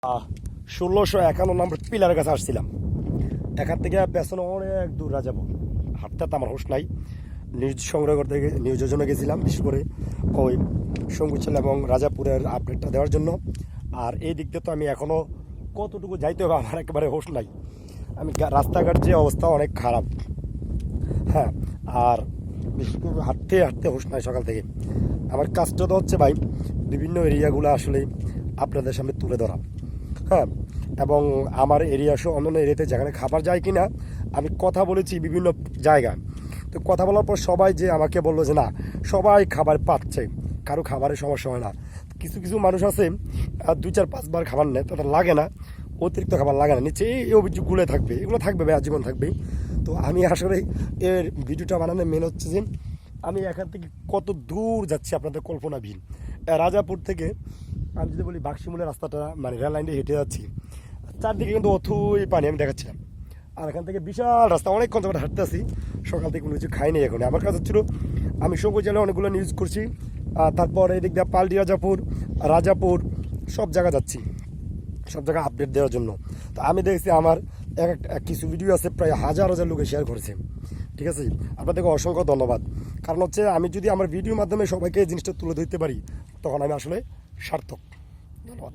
1651 নম্বর পিলারের কাছে আসছিলাম। এখান থেকে পেছনে অনেক দূর রাজাপুর, হাঁটতে তো আমার হোশ নাই। নিউজ সংগ্রহ করতে নিউজের জন্য গেছিলাম, বিশেষ করে ওই সঙ্গুচাল এবং রাজাপুরের আপডেটটা দেওয়ার জন্য। আর এই দিক দিয়ে তো আমি এখনও কতটুকু যাইতে হবে আমার একেবারে হোশ নাই। আমি রাস্তাঘাট যে অবস্থা অনেক খারাপ, হ্যাঁ। আর বিশেষ করে হাঁটতে হাঁটতে হোশ নাই সকাল থেকে। আমার কাজটা তো হচ্ছে ভাই বিভিন্ন এরিয়াগুলো আসলে আপনাদের সামনে তুলে ধরা, হ্যাঁ। এবং আমার এরিয়া সহ অন্যান্য এরিয়াতে যেখানে খাবার যায় কি না আমি কথা বলেছি বিভিন্ন জায়গায়। তো কথা বলার পর সবাই যে আমাকে বললো যে না, সবাই খাবার পাচ্ছে, কারো খাবারের সমস্যা হয় না। কিছু কিছু মানুষ আছে 2-4-5 বার খাবার নেয়, তাদের লাগে না, অতিরিক্ত খাবার লাগে না, নিচে এই অভিযোগগুলো থাকবে, এগুলো থাকবে ভাই, আজীবন থাকবেই। তো আমি আসলে এর ভিডিওটা বানানোর মেন হচ্ছে যে আমি এখান থেকে কত দূর যাচ্ছি আপনাদের কল্পনাবিহীন। রাজাপুর থেকে আমি যদি বলি বাক্সিমূলের রাস্তাটা মানে রেল লাইন দিয়ে হেঁটে যাচ্ছি, চারদিকে কিন্তু অথই পানি আমি দেখাচ্ছিলাম। আর এখান থেকে বিশাল রাস্তা, অনেকক্ষণ যাবে হাঁটতে আসি, সকাল থেকে কোনো কিছু খাইনি এখন। আমার কাছে ছিল আমি সবুজ জেলায় অনেকগুলো নিউজ করছি, তারপর এদিক দিয়ে পাল্টি রাজাপুর সব জায়গা যাচ্ছি, সব জায়গায় আপডেট দেওয়ার জন্য। তো আমি দেখছি আমার কিছু ভিডিও আছে প্রায় হাজার হাজার লোকে শেয়ার করেছে, ঠিক আছে। আপনাদেরকে অসংখ্য ধন্যবাদ। কারণ হচ্ছে আমি যদি আমার ভিডিওর মাধ্যমে সবাইকে এই জিনিসটা তুলে ধরতে পারি তখন আমি আসলে সার্থক। ধন্যবাদ।